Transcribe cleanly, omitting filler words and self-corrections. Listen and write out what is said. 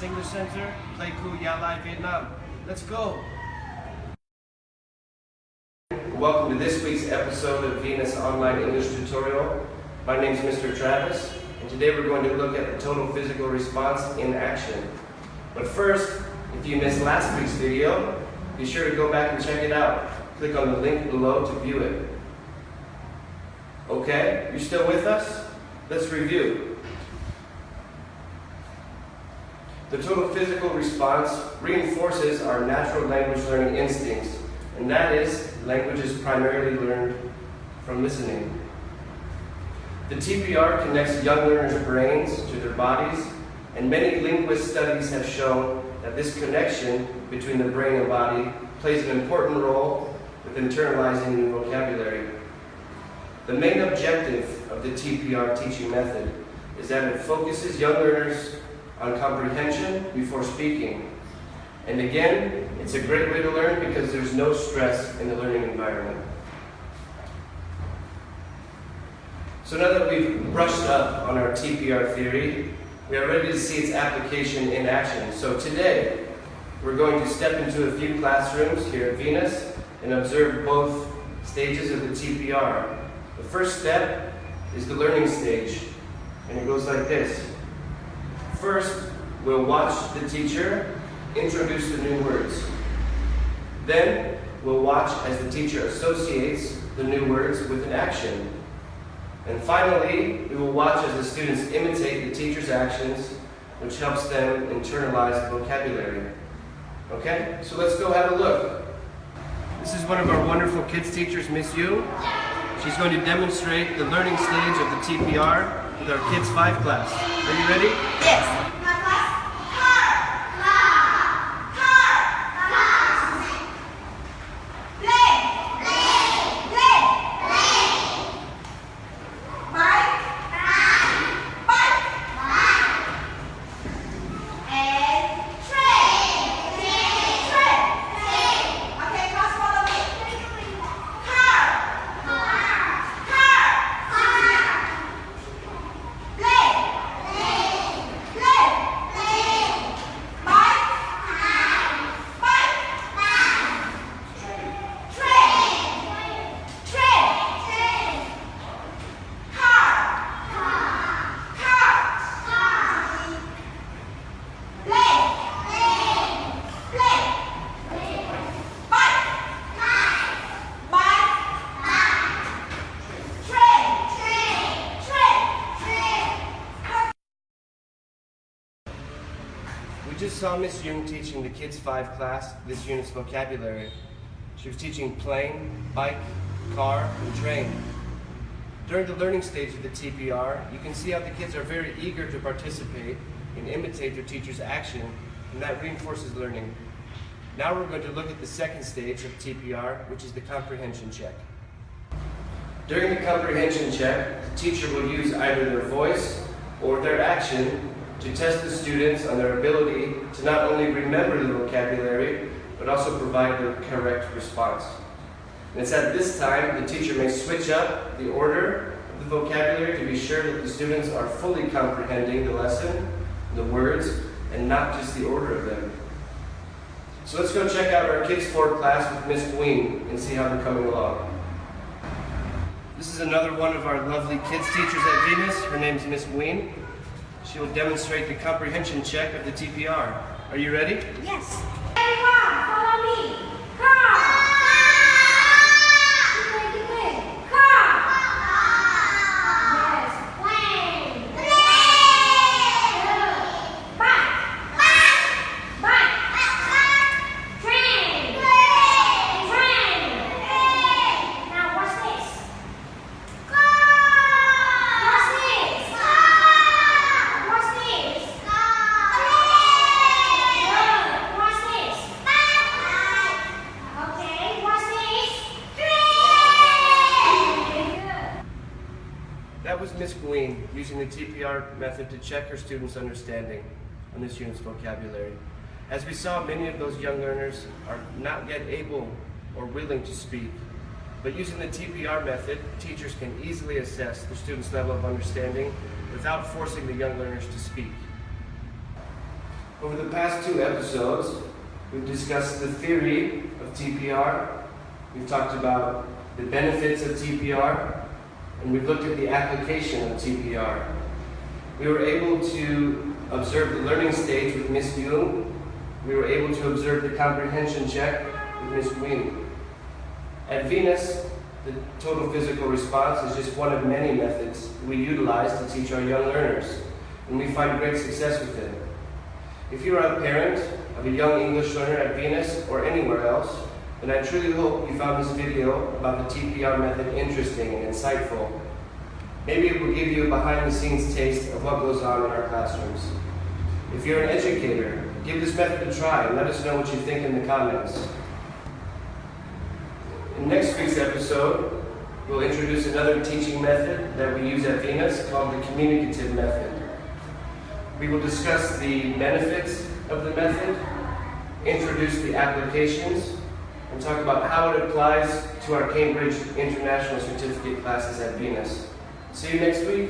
English Center, Pleiku Yalai, Vietnam. Let's go! Welcome to this week's episode of Venus Online English Tutorial. My name is Mr. Travis, and today we're going to look at the total physical response in action. But first, if you missed last week's video, be sure to go back and check it out. Click on the link below to view it. Okay, you're still with us? Let's review. The total physical response reinforces our natural language learning instincts, and that is, language is primarily learned from listening. The TPR connects young learners' brains to their bodies, and many linguist studies have shown that this connection between the brain and body plays an important role with internalizing new vocabulary. The main objective of the TPR teaching method is that it focuses young learners on comprehension before speaking. And again, it's a great way to learn because there's no stress in the learning environment. So now that we've brushed up on our TPR theory, we are ready to see its application in action. So today, we're going to step into a few classrooms here at Venus and observe both stages of the TPR. The first step is the learning stage, and it goes like this. First, we'll watch the teacher introduce the new words. Then, we'll watch as the teacher associates the new words with an action. And finally, we will watch as the students imitate the teacher's actions, which helps them internalize the vocabulary. Okay, so let's go have a look. This is one of our wonderful kids teachers, Miss Yu. She's going to demonstrate the learning stage of the TPR with our Kids 5 class. Are you ready? Yes. We just saw Miss Jung teaching the Kids 5 class this unit's vocabulary. She was teaching plane, bike, car, and train. During the learning stage of the TPR, you can see how the kids are very eager to participate and imitate their teacher's action, and that reinforces learning. Now we're going to look at the second stage of TPR, which is the comprehension check. During the comprehension check, the teacher will use either their voice or their action to test the students on their ability to not only remember the vocabulary, but also provide the correct response. And it's at this time the teacher may switch up the order of the vocabulary to be sure that the students are fully comprehending the lesson, the words, and not just the order of them. So let's go check out our Kids 4 class with Miss GIểNG and see how they're coming along. This is another one of our lovely kids teachers at Venus. Her name's Miss GIểNG. She will demonstrate the comprehension check of the TPR. Are you ready? Yes. Everyone, follow me. Car. Good, good. Car. Yes. Plane. Good. Bike. Bike. Train. Train. Now watch this. Watch this. Watch this. Good. Watch this. Okay, watch this. Very good. That was Miss GIểNG using the TPR method to check her students' understanding on this unit's vocabulary. As we saw, many of those young learners are not yet able or willing to speak. But using the TPR method, teachers can easily assess the students' level of understanding without forcing the young learners to speak. Over the past 2 episodes, we've discussed the theory of TPR, we've talked about the benefits of TPR, and we've looked at the application of TPR. We were able to observe the learning stage with Miss Jung. We were able to observe the comprehension check with Miss GIểNG. At Venus, the total physical response is just one of many methods we utilize to teach our young learners, and we find great success with it. If you are a parent of a young English learner at Venus or anywhere else, then I truly hope you found this video about the TPR method interesting and insightful. Maybe it will give you a behind-the-scenes taste of what goes on in our classrooms. If you're an educator, give this method a try and let us know what you think in the comments. In next week's episode, we'll introduce another teaching method that we use at Venus called the communicative method. We will discuss the benefits of the method, introduce the applications, and talk about how it applies to our Cambridge International Certificate classes at Venus. See you next week.